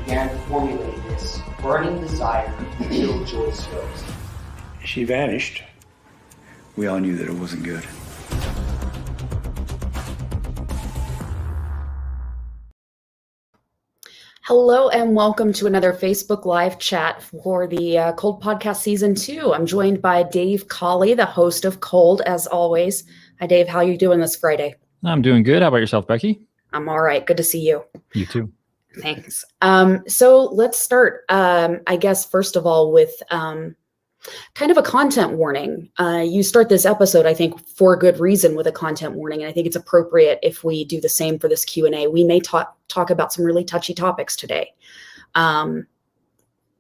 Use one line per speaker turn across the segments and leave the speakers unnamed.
began to formulate this burning desire to kill Joyce Yost.
She vanished. We all knew that it wasn't good.
Hello and welcome to another Facebook Live chat for the Cold Podcast Season 2. I'm joined by Dave Cawley, the host of Cold, as always. Hi, Dave. How are you doing this Friday?
I'm doing good. How about yourself, Becky?
I'm all right. Good to see you.
You too.
Thanks. So let's start, I guess, first of all, with kind of a content warning. You start this episode, I think, for a good reason with a content warning, and I think it's appropriate if we do the same for this Q&A. We may talk about some really touchy topics today.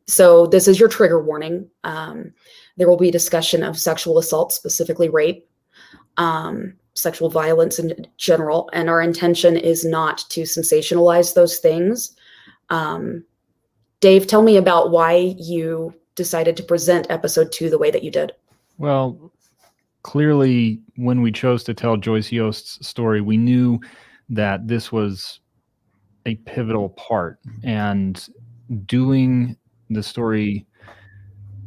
So this is your trigger warning. There will be discussion of sexual assault, specifically rape, sexual violence in general, and our intention is not to sensationalize those things. Dave, tell me about why you decided to present episode 2 the way that you did.
Well, clearly, when we chose to tell Joyce Yost's story, we knew that this was a pivotal part, and doing the story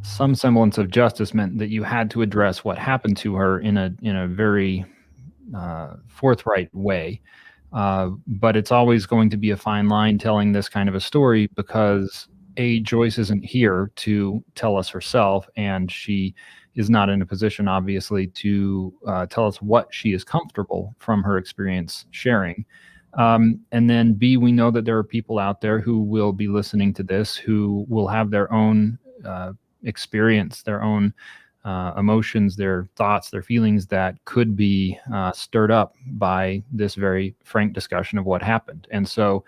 some semblance of justice meant that you had to address what happened to her in a very forthright way. But it's always going to be a fine line telling this kind of a story because Joyce isn't here to tell us herself, and she is not in a position, obviously, to tell us what she is comfortable from her experience sharing. And then B, we know that there are people out there who will be listening to this who will have their own experience, their own emotions, their thoughts, their feelings that could be stirred up by this very frank discussion of what happened. And so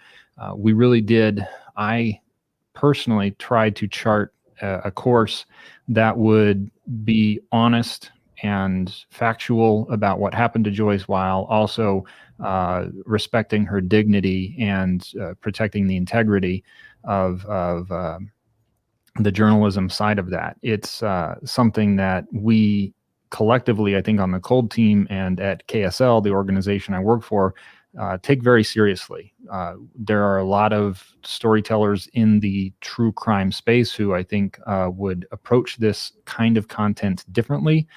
we really did, I personally tried to chart a course that would be honest and factual about what happened to Joyce while also respecting her dignity and protecting the integrity of the journalism side of that. It's something that we collectively, I think on the Cold team and at KSL, the organization I work for, take very seriously. There are a lot of storytellers in the true crime space who I think would approach this kind of content differently.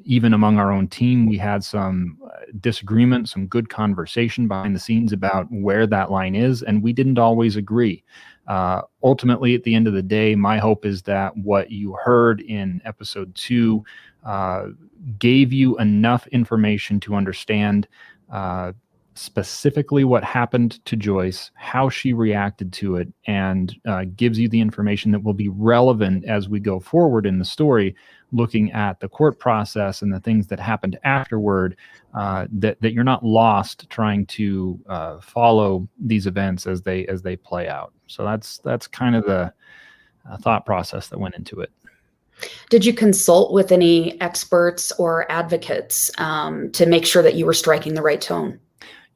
Even among our own team, we had some disagreement, some good conversation behind the scenes about where that line is, and we didn't always agree. Ultimately, at the end of the day, my hope is that what you heard in episode 2 gave you enough information to understand specifically what happened to Joyce, how she reacted to it, and gives you the information that will be relevant as we go forward in the story, looking at the court process and the things that happened afterward, that you're not lost trying to follow these events as they play out. So that's kind of the thought process that went into it.
Did you consult with any experts or advocates to make sure that you were striking the right tone?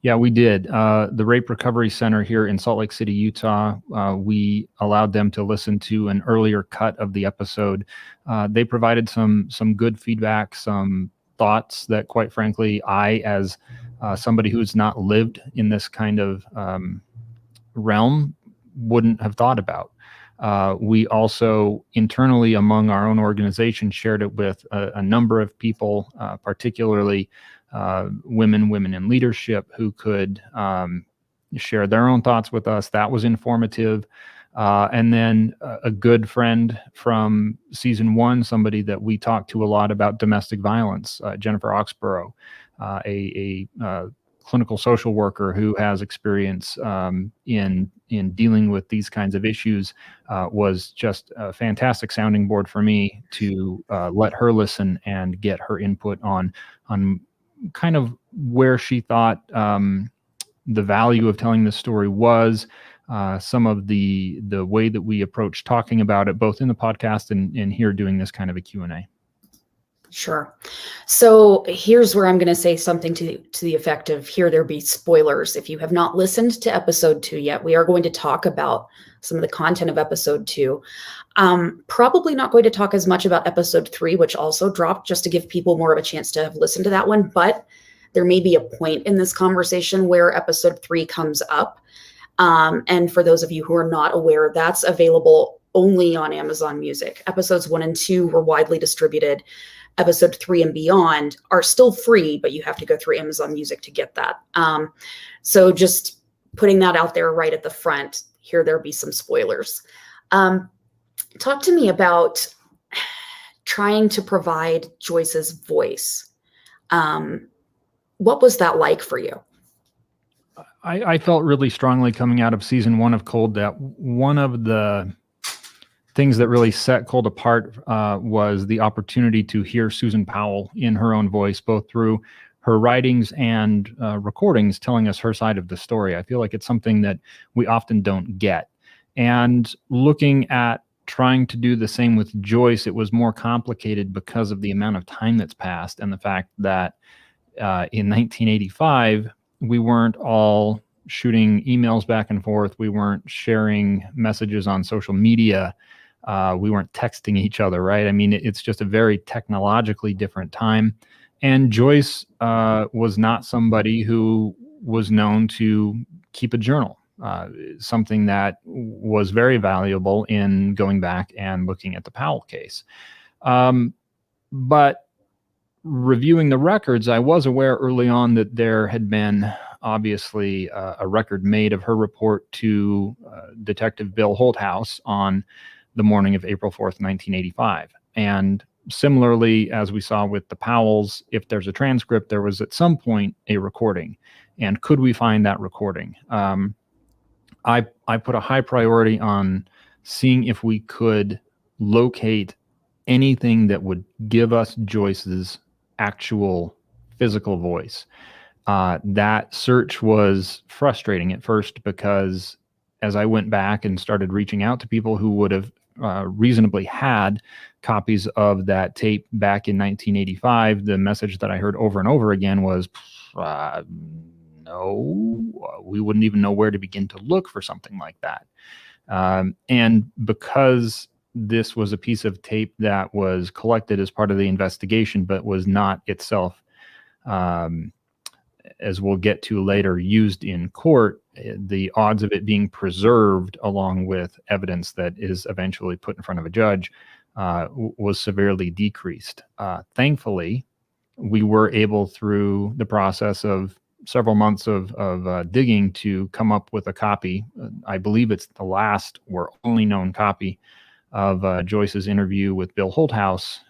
Yeah, we did. The Rape Recovery Center here in Salt Lake City, Utah, we allowed them to listen to an earlier cut of the episode. They provided some good feedback, some thoughts that, quite frankly, I, as somebody who's not lived in this kind of realm, wouldn't have thought about. We also internally among our own organization shared it with a number of people, particularly women in leadership who could share their own thoughts with us. That was informative. And then a good friend from season 1, somebody that we talked to a lot about domestic violence, Jennifer Oxborough, a clinical social worker who has experience in dealing with these kinds of issues, was just a fantastic sounding board for me to let her listen and get her input on kind of where she thought the value of telling this story was, some of the way that we approach talking about it, both in the podcast and here doing this kind of a Q&A.
Sure. So here's where I'm going to say something to the effect of, here there be spoilers. If you have not listened to episode 2 yet, we are going to talk about some of the content of episode 2. Probably not going to talk as much about episode 3, which also dropped, just to give people more of a chance to have listened to that one. But there may be a point in this conversation where episode 3 comes up. And for those of you who are not aware, that's available only on Amazon Music. Episodes 1 and 2 were widely distributed. Episode 3 and beyond are still free, but you have to go through Amazon Music to get that. So just putting that out there right at the front. Here there'll be some spoilers. Talk to me about trying to provide Joyce's voice. What was that like for you?
I felt really strongly coming out of season 1 of Cold that one of the things that really set Cold apart was the opportunity to hear Susan Powell in her own voice, both through her writings and recordings telling us her side of the story. I feel like it's something that we often don't get. And looking at trying to do the same with Joyce, it was more complicated because of the amount of time that's passed and the fact that in 1985, we weren't all shooting emails back and forth. We weren't sharing messages on social media. We weren't texting each other, right? I mean, it's just a very technologically different time. And Joyce was not somebody who was known to keep a journal, something that was very valuable in going back and looking at the Powell case. But reviewing the records, I was aware early on that there had been obviously a record made of her report to Detective Bill Holthouse on the morning of April 4th, 1985. And similarly, as we saw with the Powells, if there's a transcript, there was at some point a recording. And could we find that recording? I put a high priority on seeing if we could locate anything that would give us Joyce's actual physical voice. That search was frustrating at first because as I went back and started reaching out to people who would have reasonably had copies of that tape back in 1985, the message that I heard over and over again was, no, we wouldn't even know where to begin to look for something like that. And because this was a piece of tape that was collected as part of the investigation, but was not itself, as we'll get to later, used in court, the odds of it being preserved along with evidence that is eventually put in front of a judge was severely decreased. Thankfully, we were able, through the process of several months of digging, to come up with a copy. I believe it's the last or only known copy of Joyce's interview with Bill Holthouse,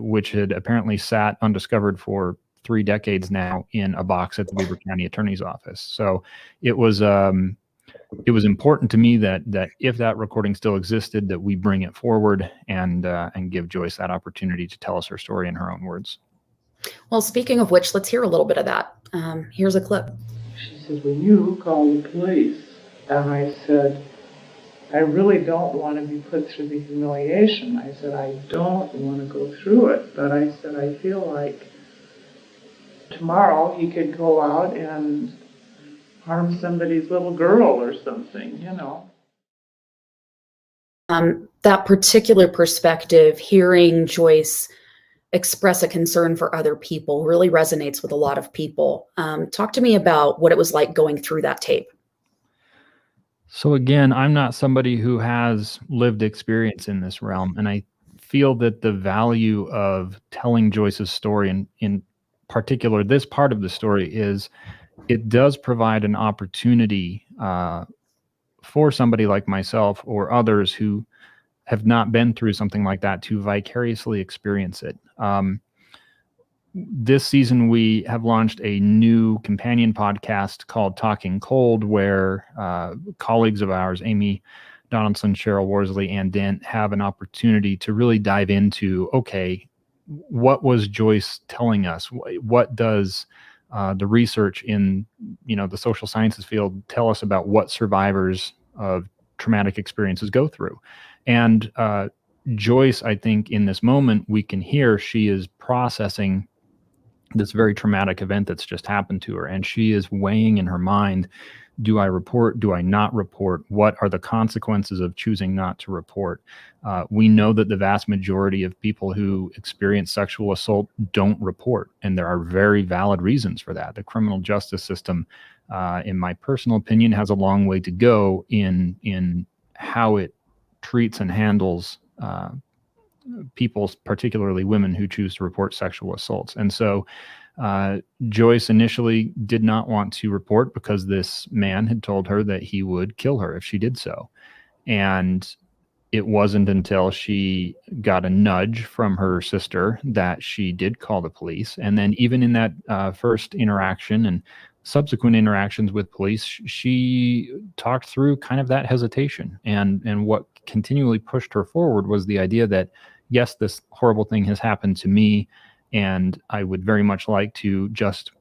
which had apparently sat undiscovered for 3 decades now in a box at the Weber County Attorney's Office. So it was important to me that if that recording still existed, that we bring it forward and give Joyce that opportunity to tell us her story in her own words.
Well, speaking of which, let's hear a little bit of that. Here's a clip.
She said, "When you call the police," and I said, "I really don't want to be put through the humiliation." I said, "I don't want to go through it," but I said, "I feel like tomorrow he could go out and harm somebody's little girl or something, you know."
That particular perspective, hearing Joyce express a concern for other people, really resonates with a lot of people. Talk to me about what it was like going through that tape.
So again, I'm not somebody who has lived experience in this realm, and I feel that the value of telling Joyce's story, and in particular this part of the story, is it does provide an opportunity for somebody like myself or others who have not been through something like that to vicariously experience it. This season, we have launched a new companion podcast called Talking Cold, where colleagues of ours, Amy Donaldson, Cheryl Worsley, and Dent, have an opportunity to really dive into, okay, what was Joyce telling us? What does the research in the social sciences field tell us about what survivors of traumatic experiences go through? And Joyce, I think in this moment, we can hear she is processing this very traumatic event that's just happened to her. And she is weighing in her mind, do I report? Do I not report? What are the consequences of choosing not to report? We know that the vast majority of people who experience sexual assault don't report, and there are very valid reasons for that. The criminal justice system, in my personal opinion, has a long way to go in how it treats and handles people, particularly women, who choose to report sexual assaults. And so Joyce initially did not want to report because this man had told her that he would kill her if she did so. And it wasn't until she got a nudge from her sister that she did call the police. And then even in that first interaction and subsequent interactions with police, she talked through kind of that hesitation. And what continually pushed her forward was the idea that, yes, this horrible thing has happened to me, and I would very much like to just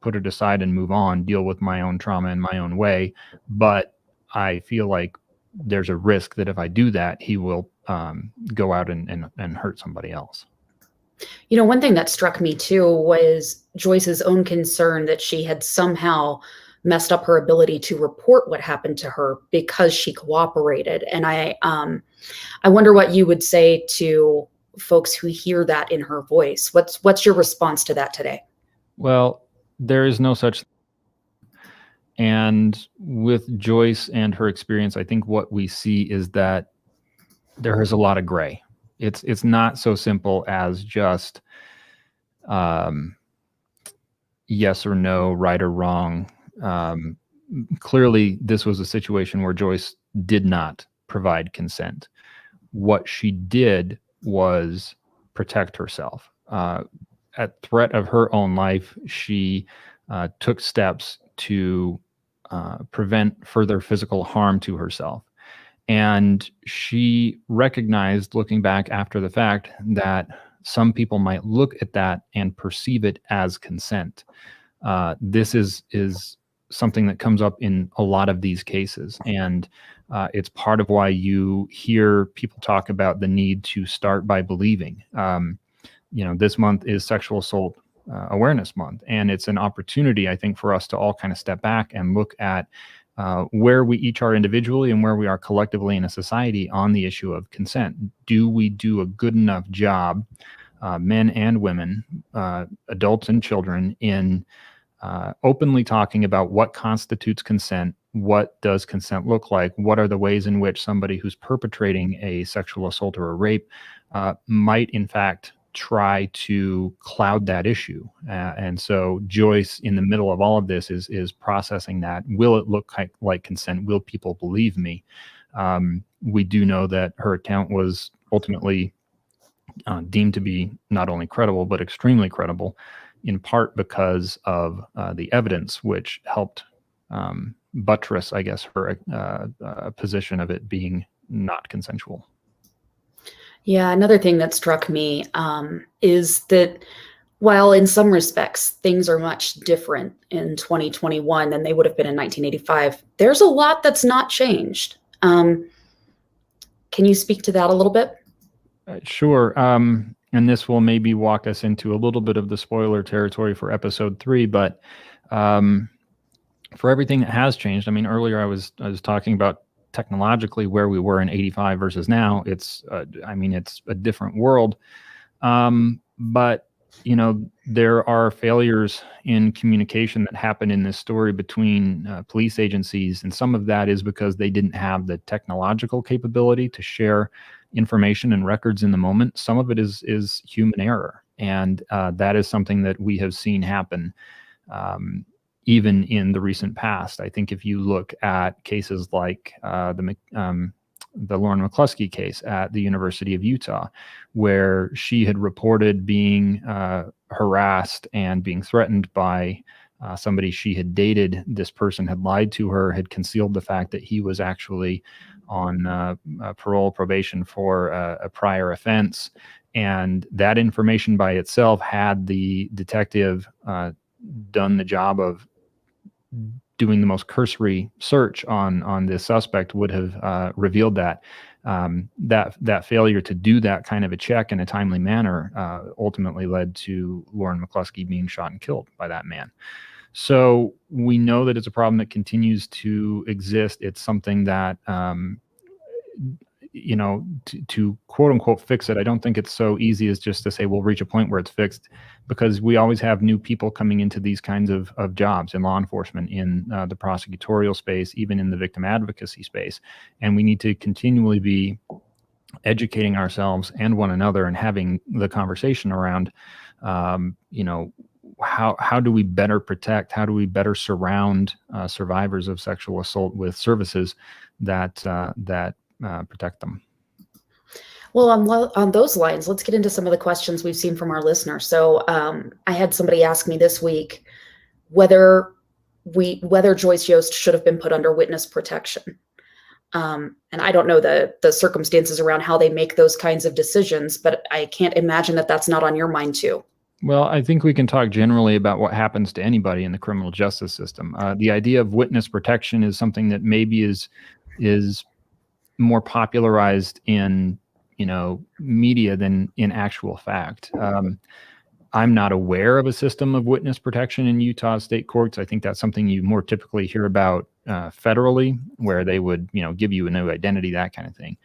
put it aside and move on, deal with my own trauma in my own way. But I feel like there's a risk that if I do that, he will go out and hurt somebody else.
You know, one thing that struck me too was Joyce's own concern that she had somehow messed up her ability to report what happened to her because she cooperated. And I wonder what you would say to folks who hear that in her voice. What's your response to that today?
Well, there is no such thing. And with Joyce and her experience, I think what we see is that there is a lot of gray. It's not so simple as just yes or no, right or wrong. Clearly, this was a situation where Joyce did not provide consent. What she did was protect herself. At threat of her own life, she took steps to prevent further physical harm to herself. And she recognized, looking back after the fact, that some people might look at that and perceive it as consent. This is something that comes up in a lot of these cases. And it's part of why you hear people talk about the need to start by believing. This month is Sexual Assault Awareness Month, and it's an opportunity, I think, for us to all kind of step back and look at where we each are individually and where we are collectively in a society on the issue of consent. Do we do a good enough job, men and women, adults and children, in openly talking about what constitutes consent? What does consent look like? What are the ways in which somebody who's perpetrating a sexual assault or a rape might, in fact, try to cloud that issue? And so Joyce, in the middle of all of this, is processing that. Will it look like consent? Will people believe me? We do know that her account was ultimately deemed to be not only credible, but extremely credible, in part because of the evidence, which helped buttress, I guess, her position of it being not consensual.
Yeah, another thing that struck me is that while in some respects things are much different in 2021 than they would have been in 1985, there's a lot that's not changed. Can you speak to that a little bit?
Sure. And this will maybe walk us into a little bit of the spoiler territory for episode 3, but for everything that has changed, I mean, earlier I was talking about technologically where we were in 85 versus now. It's a different world. But there are failures in communication that happen in this story between police agencies, and some of that is because they didn't have the technological capability to share information and records in the moment. Some of it is human error, and that is something that we have seen happen even in the recent past. I think if you look at cases like the Lauren McCluskey case at the University of Utah, where she had reported being harassed and being threatened by somebody she had dated. This person had lied to her, had concealed the fact that he was actually on parole probation for a prior offense. And that information by itself, had the detective done the job of doing the most cursory search on this suspect would have revealed that. That failure to do that kind of a check in a timely manner ultimately led to Lauren McCluskey being shot and killed by that man. So we know that it's a problem that continues to exist. It's something that, to quote unquote fix it, I don't think it's so easy as just to say we'll reach a point where it's fixed, because we always have new people coming into these kinds of jobs in law enforcement, in the prosecutorial space, even in the victim advocacy space. And we need to continually be educating ourselves and one another and having the conversation around, how do we better protect, how do we better surround survivors of sexual assault with services that protect them.
Well, on those lines, let's get into some of the questions we've seen from our listeners. So I had somebody ask me this week whether Joyce Yost should have been put under witness protection. And I don't know the circumstances around how they make those kinds of decisions, but I can't imagine that that's not on your mind too.
Well, I think we can talk generally about what happens to anybody in the criminal justice system. The idea of witness protection is something that maybe is more popularized in media than in actual fact. I'm not aware of a system of witness protection in Utah state courts. I think that's something you more typically hear about federally, where they would give you a new identity, that kind of thing.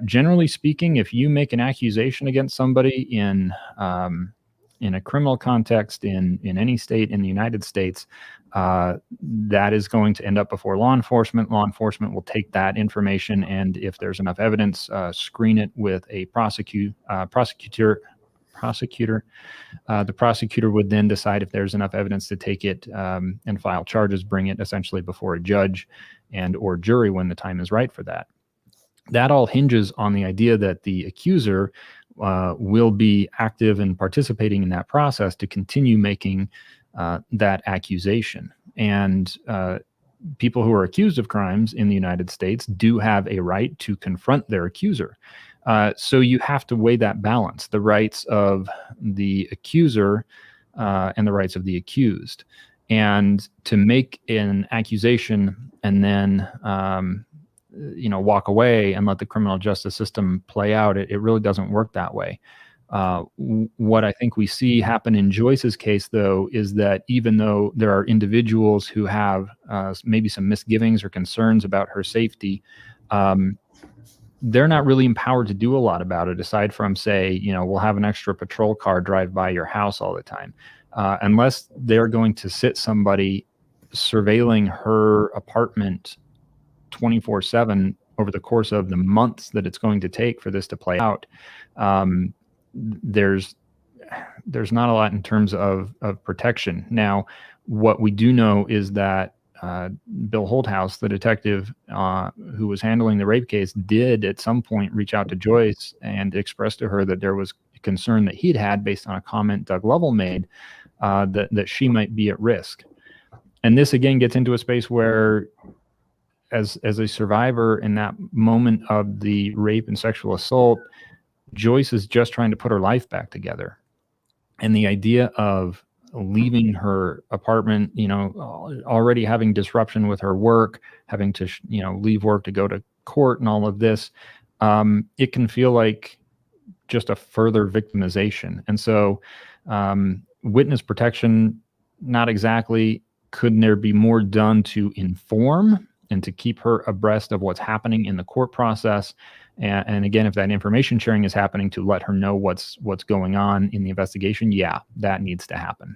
Generally speaking, if you make an accusation against somebody in a criminal context in any state in the United States, that is going to end up before law enforcement. Law enforcement will take that information, and if there's enough evidence, screen it with a prosecutor. The prosecutor would then decide if there's enough evidence to take it and file charges, bring it essentially before a judge and or jury when the time is right for that. That all hinges on the idea that the accuser will be active and participating in that process to continue making that accusation. And people who are accused of crimes in the United States do have a right to confront their accuser. So you have to weigh that balance, the rights of the accuser and the rights of the accused. And to make an accusation and then walk away and let the criminal justice system play out, it really doesn't work that way. What I think we see happen in Joyce's case, though, is that even though there are individuals who have maybe some misgivings or concerns about her safety, they're not really empowered to do a lot about it, aside from say, we'll have an extra patrol car drive by your house all the time. Unless they're going to sit somebody surveilling her apartment 24/7 over the course of the months that it's going to take for this to play out, there's not a lot in terms of protection. Now, what we do know is that Bill Holthouse, the detective who was handling the rape case, did at some point reach out to Joyce and express to her that there was concern that he'd had based on a comment Doug Lovell made that she might be at risk. And this again gets into a space where, as a survivor in that moment of the rape and sexual assault, Joyce is just trying to put her life back together. And the idea of leaving her apartment, already having disruption with her work, having to, leave work to go to court and all of this, it can feel like just a further victimization. And so witness protection, not exactly. Couldn't there be more done to inform and to keep her abreast of what's happening in the court process? And again, if that information sharing is happening, to let her know what's going on in the investigation, yeah, that needs to happen.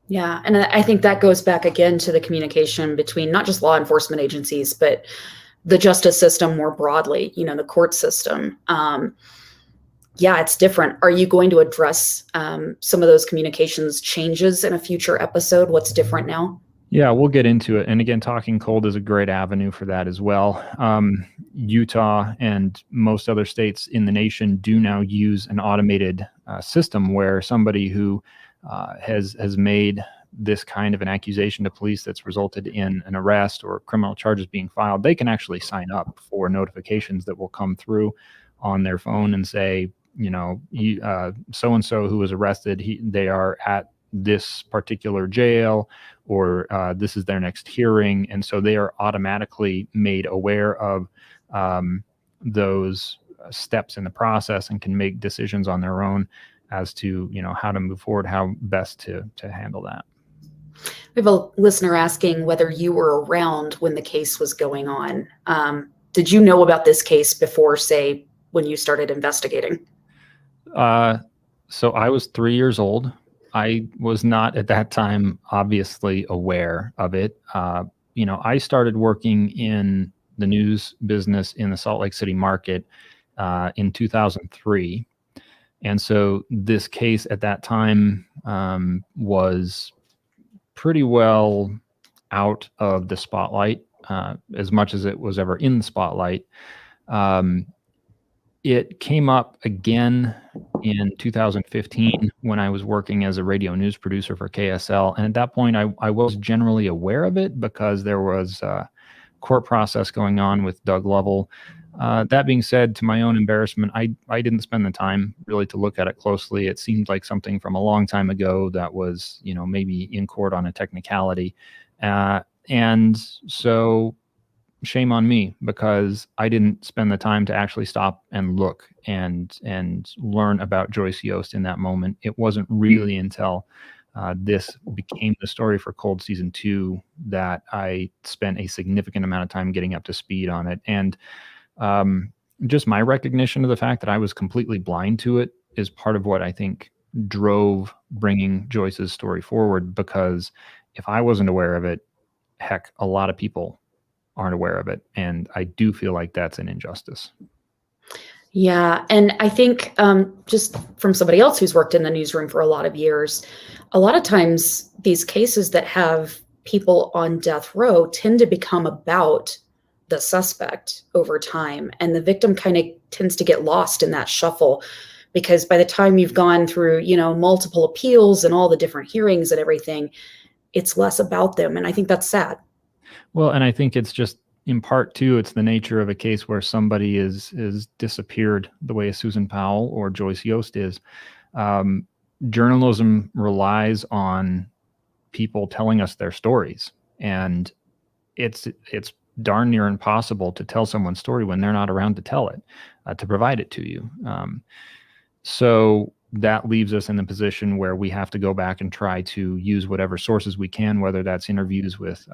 Yeah. And I think that goes back again to the communication between not just law enforcement agencies, but the justice system more broadly, the court system. Yeah, it's different. Are you going to address some of those communications changes in a future episode? What's different now?
Yeah, we'll get into it. And again, Talking Cold is a great avenue for that as well. Utah and most other states in the nation do now use an automated system where somebody who has made this kind of an accusation to police that's resulted in an arrest or criminal charges being filed, they can actually sign up for notifications that will come through on their phone and say, so-and-so who was arrested, they are at this particular jail, or this is their next hearing. And so they are automatically made aware of those steps in the process and can make decisions on their own as to, how to move forward, how best to handle that.
We have a listener asking whether you were around when the case was going on. Did you know about this case before, say, when you started investigating?
So I was 3 years old. I was not at that time obviously aware of it. I started working in the news business in the Salt Lake City market in 2003. And so this case at that time was pretty well out of the spotlight, as much as it was ever in the spotlight. It came up again in 2015 when I was working as a radio news producer for KSL. And at that point, I was generally aware of it because there was a court process going on with Doug Lovell. That being said, to my own embarrassment, I didn't spend the time really to look at it closely. It seemed like something from a long time ago that was, maybe in court on a technicality. And so shame on me, because I didn't spend the time to actually stop and look and learn about Joyce Yost in that moment. It wasn't really until this became the story for Cold Season 2 that I spent a significant amount of time getting up to speed on it. And just my recognition of the fact that I was completely blind to it is part of what I think drove bringing Joyce's story forward, because if I wasn't aware of it, heck, a lot of people aren't aware of it. And I do feel like that's an injustice.
Yeah. And I think just from somebody else who's worked in the newsroom for a lot of years, a lot of times these cases that have people on death row tend to become about the suspect over time. And the victim kind of tends to get lost in that shuffle, because by the time you've gone through, multiple appeals and all the different hearings and everything, it's less about them. And I think that's sad. Well,
and I think it's just in part too, it's the nature of a case where somebody is disappeared the way Susan Powell or Joyce Yost is. Journalism relies on people telling us their stories, and it's darn near impossible to tell someone's story when they're not around to tell it, to provide it to you. So that leaves us in the position where we have to go back and try to use whatever sources we can, whether that's interviews with,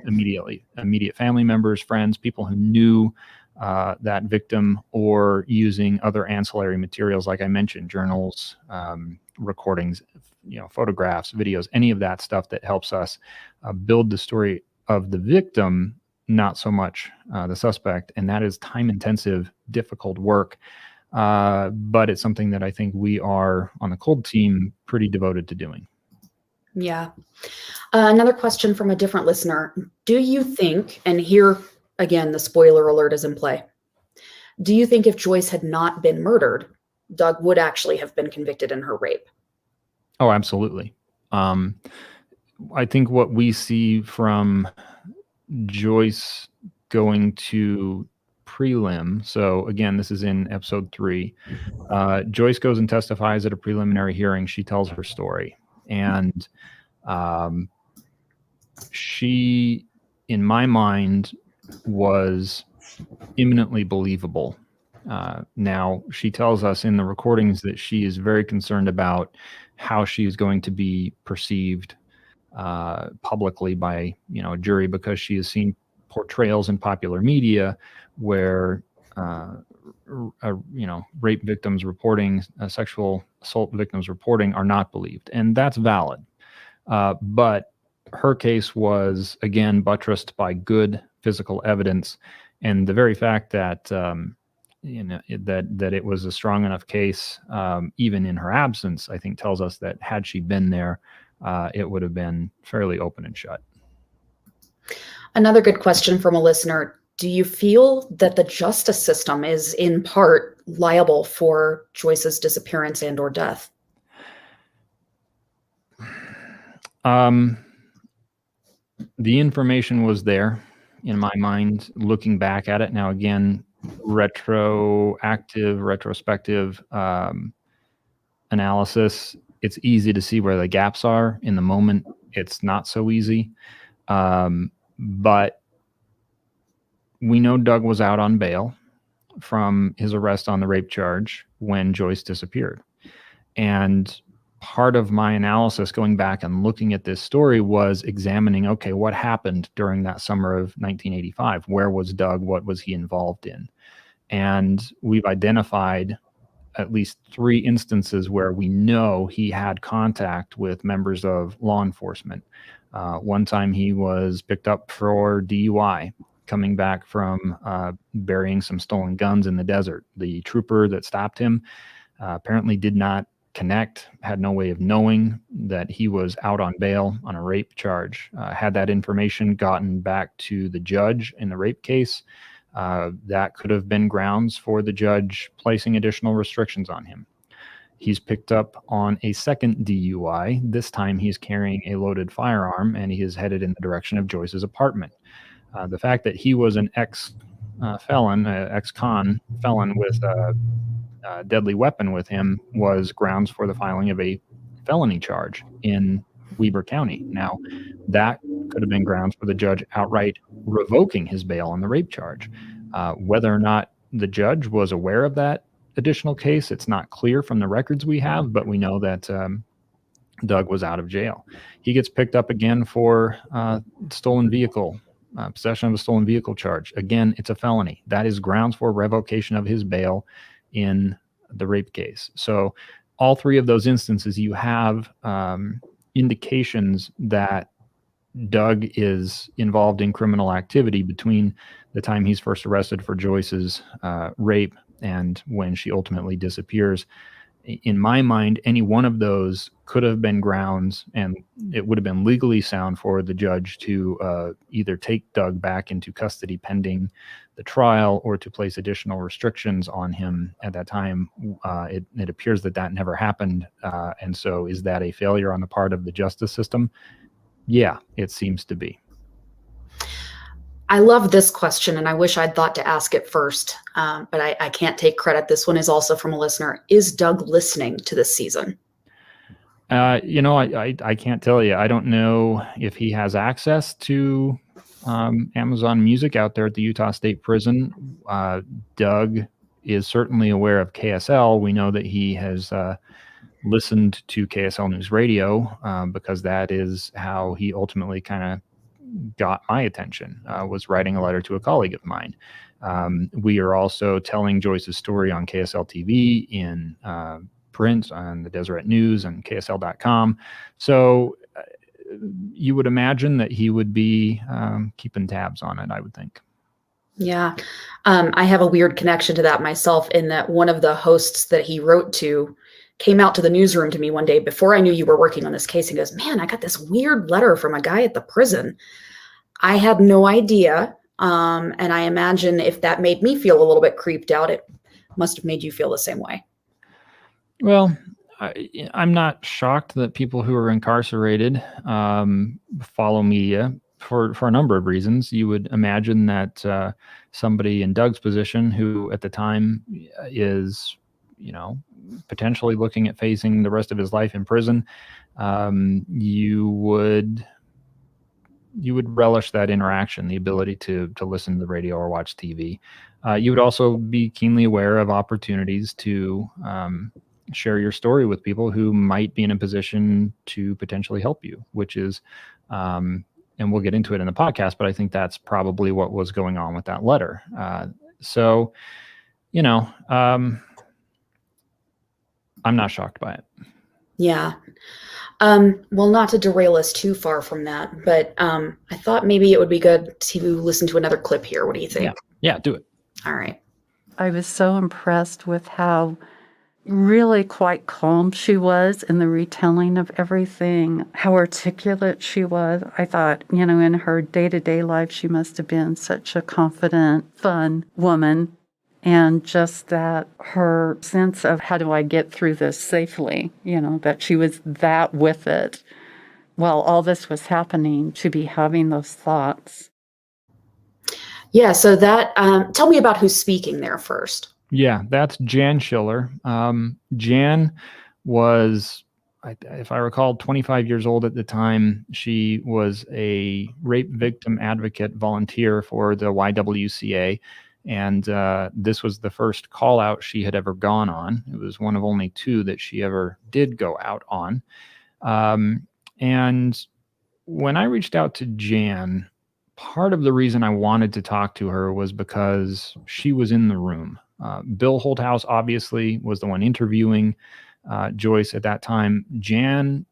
immediate family members, friends, people who knew that victim, or using other ancillary materials, like I mentioned, journals, recordings, photographs, videos, any of that stuff that helps us build the story of the victim, not so much the suspect. And that is time-intensive, difficult work. But it's something that I think we are on the Cold team pretty devoted to doing.
Yeah. Another question from a different listener. Do you think, and here again, the spoiler alert is in play, do you think if Joyce had not been murdered, Doug would actually have been convicted in her rape?
Oh, absolutely. I think what we see from Joyce going to prelim. So again, this is in episode 3. Joyce goes and testifies at a preliminary hearing. She tells her story, and she, in my mind, was imminently believable. Now, she tells us in the recordings that she is very concerned about how she is going to be perceived publicly by a jury, because she has seen portrayals in popular media where rape victims reporting, sexual assault victims reporting are not believed, and that's valid. But her case was again buttressed by good physical evidence, and the very fact that that it was a strong enough case, even in her absence, I think tells us that had she been there, it would have been fairly open and shut.
Another good question from a listener. Do you feel that the justice system is in part liable for Joyce's disappearance and or death?
The information was there in my mind, looking back at it. Now, again, retrospective analysis, it's easy to see where the gaps are. In the moment, it's not so easy. But we know Doug was out on bail from his arrest on the rape charge when Joyce disappeared. And part of my analysis going back and looking at this story was examining, okay, what happened during that summer of 1985? Where was Doug? What was he involved in? And we've identified at least 3 instances where we know he had contact with members of law enforcement. One time he was picked up for DUI, coming back from burying some stolen guns in the desert. The trooper that stopped him apparently did not connect, had no way of knowing that he was out on bail on a rape charge. Had that information gotten back to the judge in the rape case, that could have been grounds for the judge placing additional restrictions on him. He's picked up on a second DUI. This time he's carrying a loaded firearm and he is headed in the direction of Joyce's apartment. The fact that he was an ex-con felon with a deadly weapon with him was grounds for the filing of a felony charge in Weber County. Now, that could have been grounds for the judge outright revoking his bail on the rape charge. Whether or not the judge was aware of that additional case, it's not clear from the records we have, but we know that Doug was out of jail. He gets picked up again for stolen vehicle, possession of a stolen vehicle charge. Again, it's a felony. That is grounds for revocation of his bail in the rape case. So all 3 of those instances, you have indications that Doug is involved in criminal activity between the time he's first arrested for Joyce's rape and when she ultimately disappears. In my mind, any one of those could have been grounds, and it would have been legally sound for the judge to either take Doug back into custody pending the trial or to place additional restrictions on him at that time. It appears that never happened. And so is that a failure on the part of the justice system? Yeah, it seems to be.
I love this question, and I wish I'd thought to ask it first, but I can't take credit. This one is also from a listener. Is Doug listening to this season?
I can't tell you. I don't know if he has access to Amazon Music out there at the Utah State Prison. Doug is certainly aware of KSL. We know that he has listened to KSL News Radio because that is how he ultimately kind of got my attention, was writing a letter to a colleague of mine. We are also telling Joyce's story on KSL TV, in print, on the Deseret News and KSL.com. So you would imagine that he would be keeping tabs on it, I would think.
Yeah. I have a weird connection to that myself, in that one of the hosts that he wrote to came out to the newsroom to me one day before I knew you were working on this case and goes, "Man, I got this weird letter from a guy at the prison." I had no idea. And I imagine if that made me feel a little bit creeped out, it must have made you feel the same way.
Well, I'm not shocked that people who are incarcerated follow media for a number of reasons. You would imagine that somebody in Doug's position, who at the time is, potentially looking at facing the rest of his life in prison, you would relish that interaction, the ability to listen to the radio or watch TV. You would also be keenly aware of opportunities to share your story with people who might be in a position to potentially help you, which is, and we'll get into it in the podcast, but I think that's probably what was going on with that letter. I'm not shocked by it.
Yeah. Well, not to derail us too far from that, but I thought maybe it would be good to listen to another clip here. What do you think?
Yeah, do it.
All right.
I was so impressed with how really quite calm she was in the retelling of everything, how articulate she was. I thought, in her day-to-day life, she must have been such a confident, fun woman. And just that her sense of how do I get through this safely, that she was that with it while all this was happening, to be having those thoughts.
Yeah, so that, tell me about who's speaking there first.
Yeah, that's Jan Schiller. Jan was if I recall, 25 years old at the time. She was a rape victim advocate volunteer for the YWCA. And this was the first call out she had ever gone on. It was one of only 2 that she ever did go out on. And when I reached out to Jan, part of the reason I wanted to talk to her was because she was in the room. Bill Holthouse obviously was the one interviewing Joyce at that time. Jan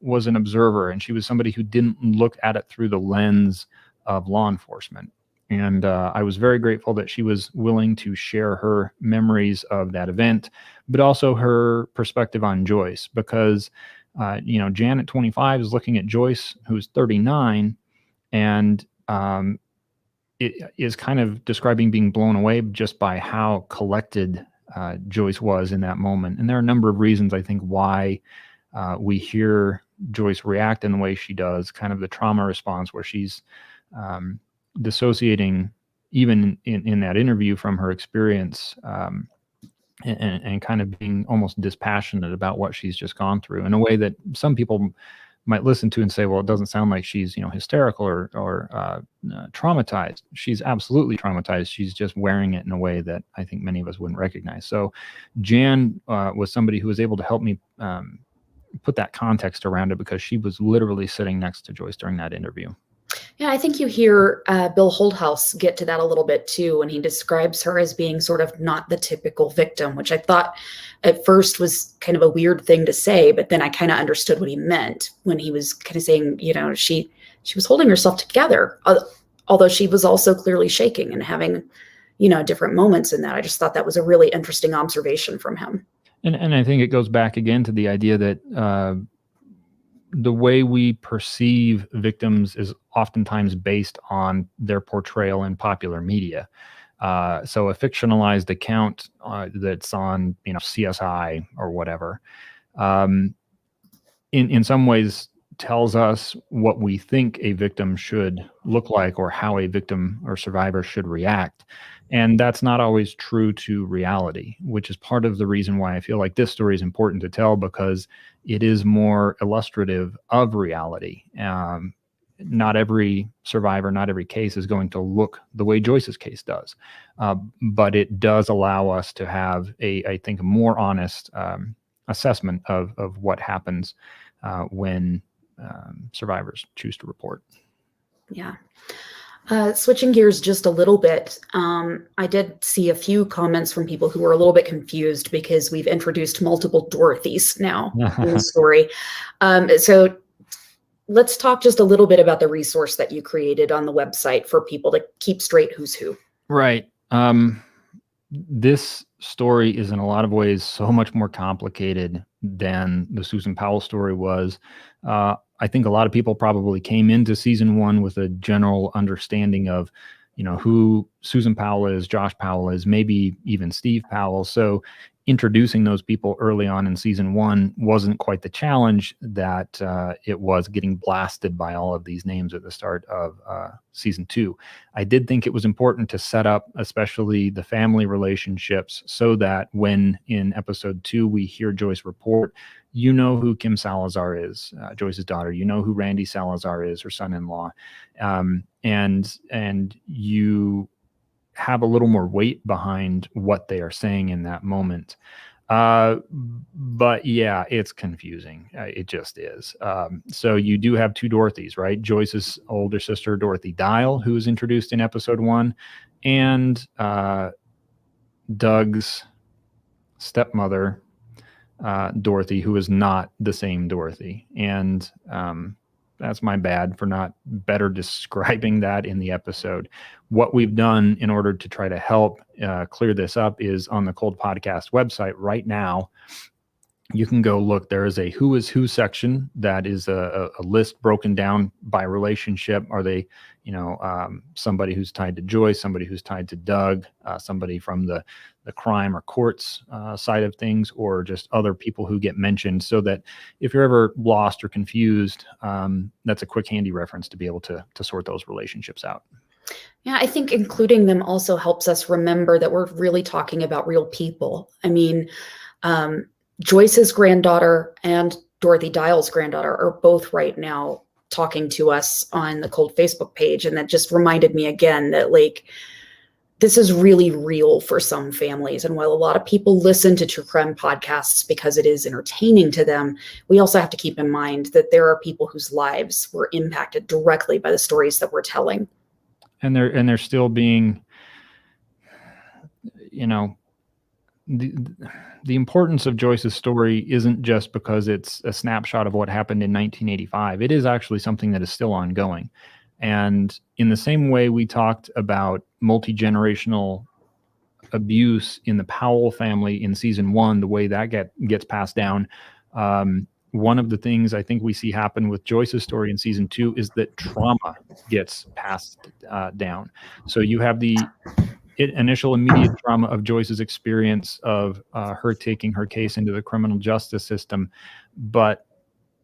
was an observer, and she was somebody who didn't look at it through the lens of law enforcement. And I was very grateful that she was willing to share her memories of that event, but also her perspective on Joyce, because Jan at 25 is looking at Joyce, who's 39, and it is kind of describing being blown away just by how collected Joyce was in that moment. And there are a number of reasons, I think, why we hear Joyce react in the way she does, kind of the trauma response where she's dissociating even in that interview from her experience, and kind of being almost dispassionate about what she's just gone through in a way that some people might listen to and say, well, it doesn't sound like she's, hysterical or traumatized. She's absolutely traumatized. She's just wearing it in a way that I think many of us wouldn't recognize. So Jan was somebody who was able to help me put that context around it, because she was literally sitting next to Joyce during that interview.
Yeah, I think you hear Bill Holthouse get to that a little bit too, when he describes her as being sort of not the typical victim, which I thought at first was kind of a weird thing to say, but then I kind of understood what he meant when he was kind of saying, she was holding herself together, although she was also clearly shaking and having, different moments in that. I just thought that was a really interesting observation from him.
And I think it goes back again to the idea that the way we perceive victims is oftentimes based on their portrayal in popular media. So a fictionalized account that's on, CSI or whatever, in some ways tells us what we think a victim should look like, or how a victim or survivor should react. And that's not always true to reality, which is part of the reason why I feel like this story is important to tell, because it is more illustrative of reality. Not every survivor, not every case is going to look the way Joyce's case does. But it does allow us to have I think, a more honest assessment of what happens when survivors choose to report.
Yeah. Switching gears just a little bit, I did see a few comments from people who were a little bit confused because we've introduced multiple Dorothys now in the story. So let's talk just a little bit about the resource that you created on the website for people to keep straight who's who.
Right. This story is in a lot of ways so much more complicated than the Susan Powell story was. I think a lot of people probably came into season 1 with a general understanding of, who Susan Powell is, Josh Powell is, maybe even Steve Powell. So introducing those people early on in season 1 wasn't quite the challenge that it was getting blasted by all of these names at the start of season 2. I did think it was important to set up especially the family relationships, so that when in episode 2 we hear Joyce report, who Kim Salazar is, Joyce's daughter, who Randy Salazar is, her son-in-law, and you have a little more weight behind what they are saying in that moment. But yeah, it's confusing. It just is. So you do have 2 Dorothys, right? Joyce's older sister, Dorothy Dial, who was introduced in episode 1, and Doug's stepmother, Dorothy, who is not the same Dorothy. And that's my bad for not better describing that in the episode. What we've done in order to try to help clear this up is on the Cold Podcast website right now. You can go look. There is a Who is Who section that is a list broken down by relationship. Are they, somebody who's tied to Joyce, somebody who's tied to Doug, somebody from the crime or courts side of things, or just other people who get mentioned, so that if you're ever lost or confused, that's a quick, handy reference to be able to sort those relationships out.
Yeah, I think including them also helps us remember that we're really talking about real people. I mean, Joyce's granddaughter and Dorothy Dial's granddaughter are both right now talking to us on the Cold Facebook page. And that just reminded me again that like, this is really real for some families. And while a lot of people listen to true crime podcasts because it is entertaining to them, we also have to keep in mind that there are people whose lives were impacted directly by the stories that we're telling.
And they're still being, you know, the importance of Joyce's story isn't just because it's a snapshot of what happened in 1985. It is actually something that is still ongoing. And in the same way we talked about multi-generational abuse in the Powell family in season 1, the way that gets passed down, one of the things I think we see happen with Joyce's story in season 2 is that trauma gets passed down. So you have the initial immediate trauma of Joyce's experience of her taking her case into the criminal justice system, but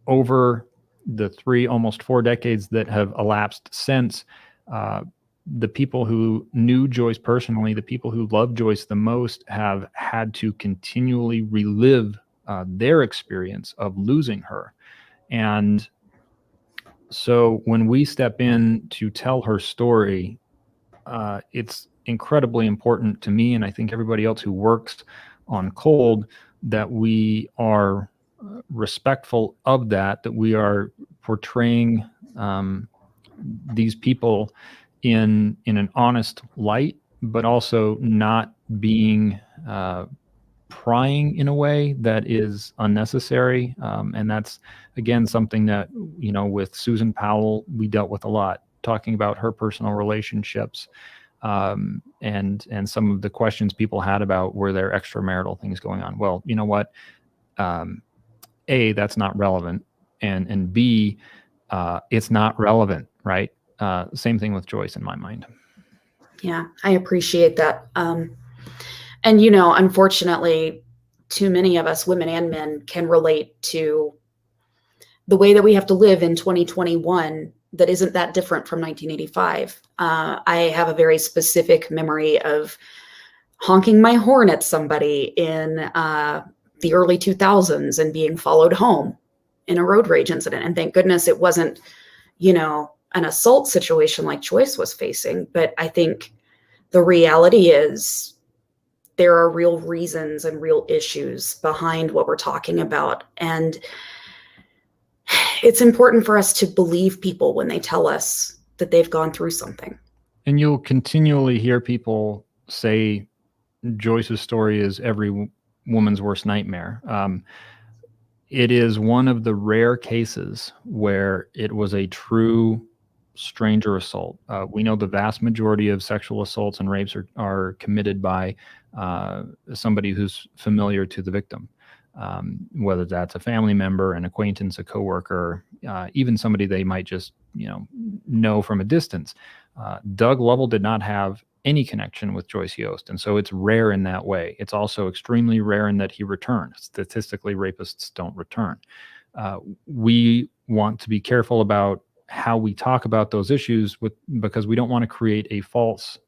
over the 3, almost 4 decades that have elapsed since, the people who knew Joyce personally, the people who loved Joyce the most, have had to continually relive their experience of losing her. And so when we step in to tell her story, it's incredibly important to me, and I think everybody else who works on Cold, that we are respectful of that we are portraying these people in an honest light, but also not being prying in a way that is unnecessary. And that's, again, something that, you know, with Susan Powell, we dealt with a lot, talking about her personal relationships, and some of the questions people had about were there extramarital things going on. Well, you know what? A, that's not relevant, and B, it's not relevant, right? Same thing with Joyce in my mind.
Yeah, I appreciate that. And, you know, unfortunately, too many of us, women and men, can relate to the way that we have to live in 2021 that isn't that different from 1985. I have a very specific memory of honking my horn at somebody in the early 2000s and being followed home in a road rage incident. And thank goodness it wasn't, you know, an assault situation like Joyce was facing. But I think the reality is there are real reasons and real issues behind what we're talking about. And it's important for us to believe people when they tell us that they've gone through something.
And you'll continually hear people say Joyce's story is every woman's worst nightmare. It is one of the rare cases where it was a true stranger assault. We know the vast majority of sexual assaults and rapes are committed by somebody who's familiar to the victim, whether that's a family member, an acquaintance, a coworker, even somebody they might just know from a distance. Doug Lovell did not have any connection with Joyce Yost, and so it's rare in that way. It's also extremely rare in that he returned. Statistically, rapists don't return. We want to be careful about how we talk about those issues because we don't want to create a false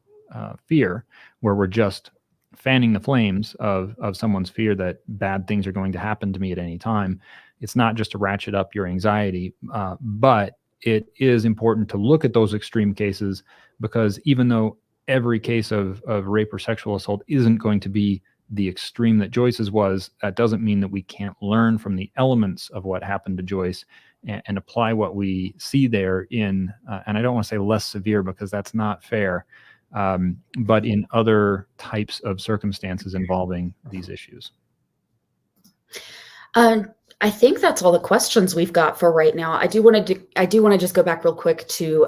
fear where we're just fanning the flames of someone's fear that bad things are going to happen to me at any time. It's not just to ratchet up your anxiety, but it is important to look at those extreme cases, because even though every case of rape or sexual assault isn't going to be the extreme that Joyce's was, that doesn't mean that we can't learn from the elements of what happened to Joyce and apply what we see there in, and I don't want to say less severe because that's not fair, but in other types of circumstances involving these issues.
I think that's all the questions we've got for right now. I do want to just go back real quick to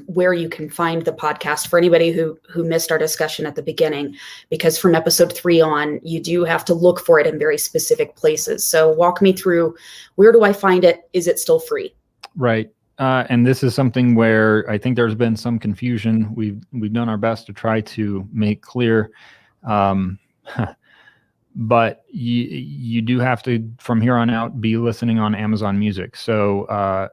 where you can find the podcast for anybody who missed our discussion at the beginning, because from episode 3 on, you do have to look for it in very specific places. So walk me through, where do I find it? Is it still free? Right.
And this is something where I think there's been some confusion. We've done our best to try to make clear. But you do have to, from here on out, be listening on Amazon Music. So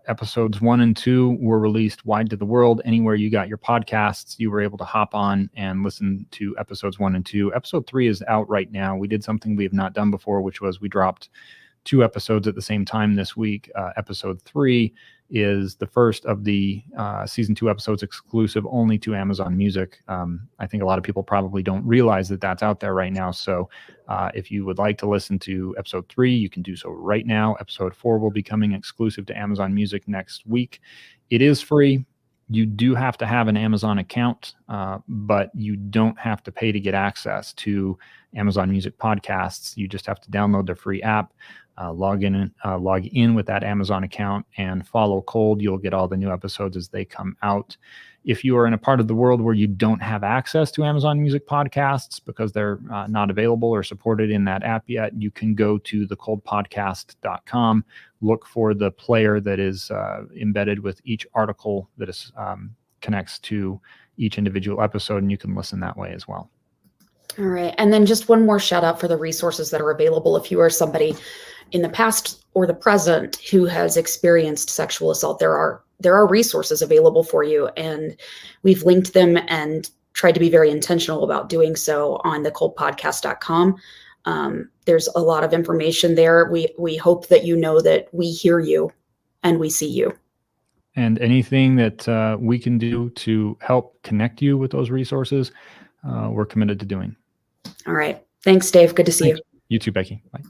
episodes 1 and 2 were released wide to the world. Anywhere you got your podcasts, you were able to hop on and listen to episodes 1 and 2. Episode 3 is out right now. We did something we have not done before, which was we dropped 2 episodes at the same time this week. Episode 3 is the first of the season 2 episodes exclusive only to Amazon Music. I think a lot of people probably don't realize that that's out there right now. So if you would like to listen to episode 3, you can do so right now. Episode 4 will be coming exclusive to Amazon Music next week. It is free. You do have to have an Amazon account, but you don't have to pay to get access to Amazon Music podcasts. You just have to download their free app, log in with that Amazon account, and follow cold. You'll get all the new episodes as they come out. If you are in a part of the world where you don't have access to Amazon Music podcasts because they're not available or supported in that app yet, you can go to thecoldpodcast.com, look for the player that is embedded with each article that is connects to each individual episode, and you can listen that way as well.
All right. And then just one more shout out for the resources that are available. If you are somebody in the past or the present who has experienced sexual assault, there are resources available for you, and we've linked them and tried to be very intentional about doing so on thecoldpodcast.com. There's a lot of information there. We hope that you know that we hear you and we see you.
And anything that we can do to help connect you with those resources, we're committed to doing.
All right. Thanks, Dave. Good to see you.
You too, Becky. Bye.